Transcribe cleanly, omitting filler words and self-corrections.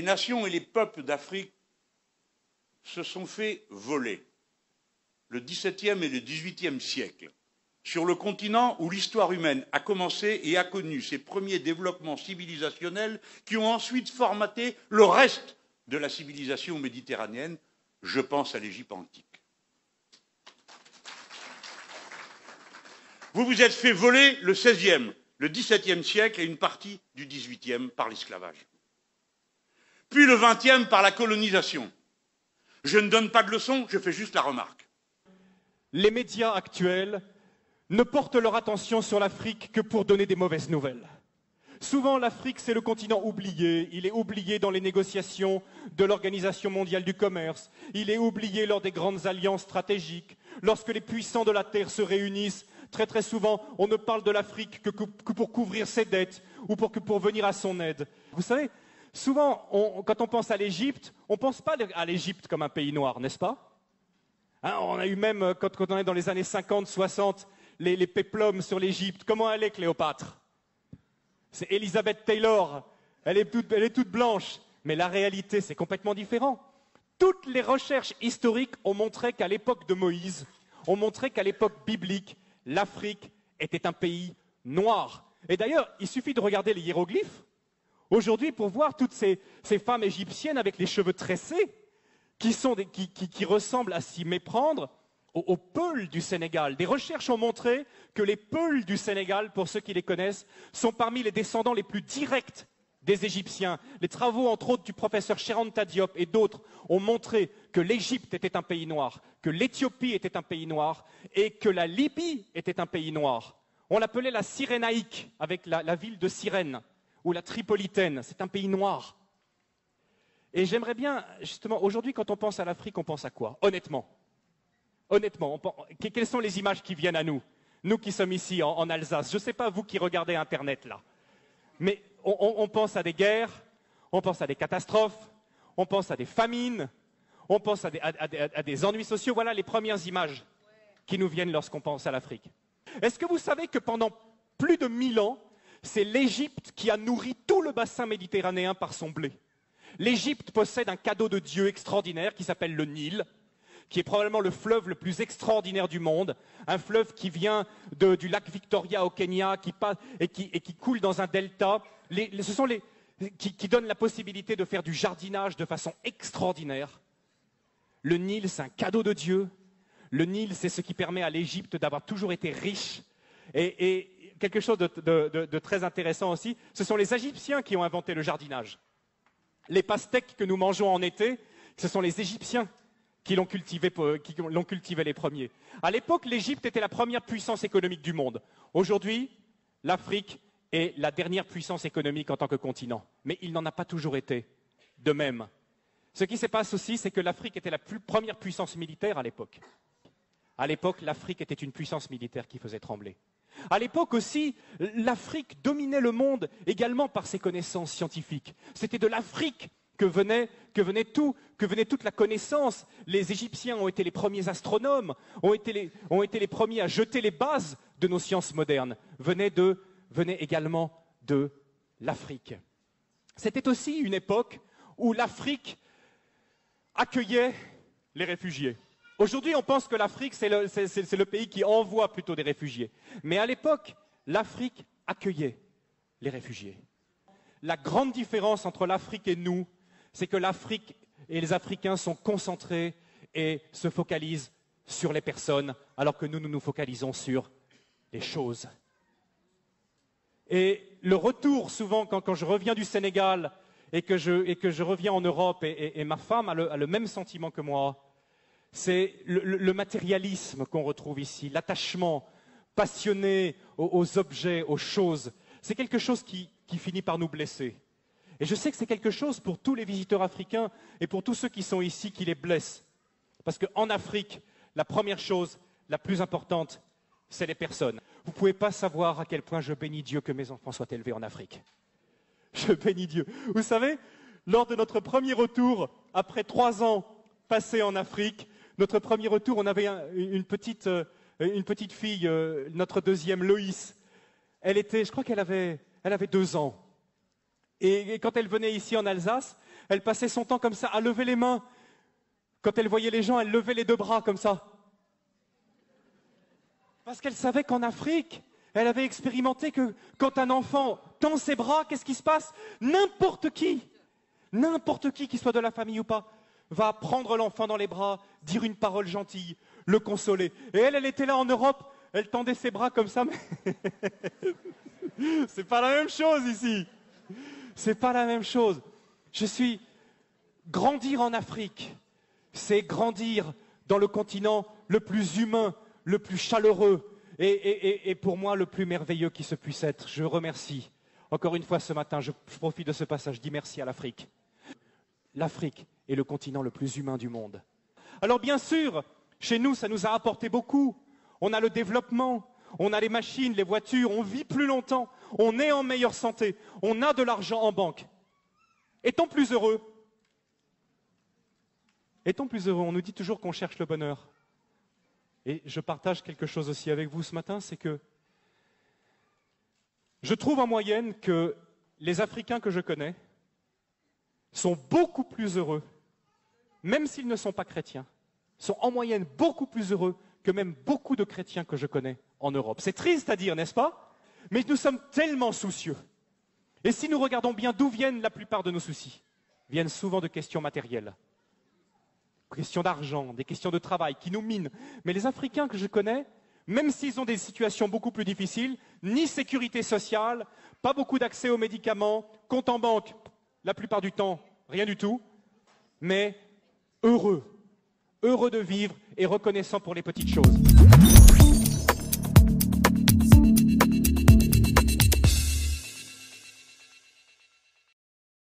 les nations et les peuples d'Afrique se sont fait voler le XVIIe et le XVIIIe siècle, sur le continent où l'histoire humaine a commencé et a connu ses premiers développements civilisationnels qui ont ensuite formaté le reste de la civilisation méditerranéenne. Je pense à l'Égypte antique. Vous vous êtes fait voler le XVIe, le XVIIe siècle et une partie du XVIIIe par l'esclavage. Puis le XXe par la colonisation. Je ne donne pas de leçons, je fais juste la remarque. Les médias actuels ne portent leur attention sur l'Afrique que pour donner des mauvaises nouvelles. Souvent, l'Afrique, c'est le continent oublié. Il est oublié dans les négociations de l'Organisation mondiale du commerce. Il est oublié lors des grandes alliances stratégiques. Lorsque les puissants de la Terre se réunissent, très très souvent, on ne parle de l'Afrique que pour couvrir ses dettes ou pour venir à son aide. Vous savez, souvent, quand on pense à l'Égypte, on ne pense pas à l'Égypte comme un pays noir, n'est-ce pas? Hein, on a eu même, quand on est dans les années 50, 60, les péplums sur l'Égypte. Comment elle est, Cléopâtre? C'est Elizabeth Taylor, elle est toute blanche, mais la réalité c'est complètement différent. Toutes les recherches historiques ont montré qu'à l'époque de Moïse, ont montré qu'à l'époque biblique, l'Afrique était un pays noir. Et d'ailleurs, il suffit de regarder les hiéroglyphes aujourd'hui pour voir toutes ces femmes égyptiennes avec les cheveux tressés qui ressemblent à s'y méprendre aux Peuls du Sénégal. Des recherches ont montré que les Peuls du Sénégal, pour ceux qui les connaissent, sont parmi les descendants les plus directs des Égyptiens. Les travaux, entre autres, du professeur Cheranta Diop et d'autres ont montré que l'Égypte était un pays noir, que l'Éthiopie était un pays noir et que la Libye était un pays noir. On l'appelait la Cyrénaïque, avec la ville de Cyrène, ou la Tripolitaine. C'est un pays noir. Et j'aimerais bien, justement, aujourd'hui, quand on pense à l'Afrique, on pense à quoi? Honnêtement, quelles sont les images qui viennent à nous? Nous qui sommes ici en Alsace. Je ne sais pas vous qui regardez Internet là. Mais on pense à des guerres, on pense à des catastrophes, on pense à des famines, on pense à des ennuis sociaux. Voilà les premières images qui nous viennent lorsqu'on pense à l'Afrique. Est-ce que vous savez que pendant plus de 1000 ans, c'est l'Égypte qui a nourri tout le bassin méditerranéen par son blé? L'Égypte possède un cadeau de Dieu extraordinaire qui s'appelle le Nil, qui est probablement le fleuve le plus extraordinaire du monde, un fleuve qui vient du lac Victoria au Kenya, qui coule dans un delta. Qui donne la possibilité de faire du jardinage de façon extraordinaire. Le Nil, c'est un cadeau de Dieu. Le Nil, c'est ce qui permet à l'Égypte d'avoir toujours été riche. Et quelque chose de très intéressant aussi, ce sont les Égyptiens qui ont inventé le jardinage. Les pastèques que nous mangeons en été, ce sont les Égyptiens qui l'ont cultivé les premiers. À l'époque, l'Égypte était la première puissance économique du monde. Aujourd'hui, l'Afrique est la dernière puissance économique en tant que continent. Mais il n'en a pas toujours été de même. Ce qui se passe aussi, c'est que l'Afrique était la première puissance militaire à l'époque. À l'époque, l'Afrique était une puissance militaire qui faisait trembler. À l'époque aussi, l'Afrique dominait le monde également par ses connaissances scientifiques. C'était de l'Afrique que venait toute la connaissance. Les Égyptiens ont été les premiers astronomes, ont été les premiers à jeter les bases de nos sciences modernes. Venait également de l'Afrique. C'était aussi une époque où l'Afrique accueillait les réfugiés. Aujourd'hui, on pense que l'Afrique, c'est le pays qui envoie plutôt des réfugiés. Mais à l'époque, l'Afrique accueillait les réfugiés. La grande différence entre l'Afrique et nous, c'est que l'Afrique et les Africains sont concentrés et se focalisent sur les personnes, alors que nous nous focalisons sur les choses. Et le retour, souvent, quand je reviens du Sénégal et que je reviens en Europe, et ma femme a le même sentiment que moi, c'est le matérialisme qu'on retrouve ici, l'attachement passionné aux objets, aux choses. C'est quelque chose qui finit par nous blesser. Et je sais que c'est quelque chose pour tous les visiteurs africains et pour tous ceux qui sont ici qui les blessent. Parce qu'en Afrique, la première chose, la plus importante, c'est les personnes. Vous ne pouvez pas savoir à quel point je bénis Dieu que mes enfants soient élevés en Afrique. Je bénis Dieu. Vous savez, lors de notre premier retour, après 3 ans passés en Afrique, notre premier retour, on avait une petite fille, notre deuxième, Loïs. Je crois qu'elle avait 2 ans. Et quand elle venait ici en Alsace, Elle passait son temps comme ça, à lever les mains. Quand elle voyait les gens, elle levait les deux bras comme ça. Parce qu'elle savait qu'en Afrique, elle avait expérimenté que quand un enfant tend ses bras, qu'est-ce qui se passe? N'importe qui soit de la famille ou pas, va prendre l'enfant dans les bras, dire une parole gentille, le consoler. Et elle était là en Europe, elle tendait ses bras comme ça, mais c'est pas la même chose ici. C'est pas la même chose. Grandir en Afrique, c'est grandir dans le continent le plus humain, le plus chaleureux et pour moi le plus merveilleux qui se puisse être. Je remercie. Encore une fois ce matin, je profite de ce passage, je dis merci à l'Afrique. L'Afrique est le continent le plus humain du monde. Alors bien sûr, chez nous, ça nous a apporté beaucoup. On a le développement, on a les machines, les voitures, on vit plus longtemps, on est en meilleure santé, on a de l'argent en banque. Est-on plus heureux? Est-on plus heureux? On nous dit toujours qu'on cherche le bonheur. Et je partage quelque chose aussi avec vous ce matin, c'est que je trouve en moyenne que les Africains que je connais sont beaucoup plus heureux, même s'ils ne sont pas chrétiens, sont en moyenne beaucoup plus heureux que même beaucoup de chrétiens que je connais en Europe. C'est triste à dire, n'est-ce pas? Mais nous sommes tellement soucieux. Et si nous regardons bien d'où viennent la plupart de nos soucis, viennent souvent de questions matérielles. Questions d'argent, des questions de travail qui nous minent. Mais les Africains que je connais, même s'ils ont des situations beaucoup plus difficiles, ni sécurité sociale, pas beaucoup d'accès aux médicaments, compte en banque, la plupart du temps, rien du tout, mais heureux de vivre et reconnaissant pour les petites choses.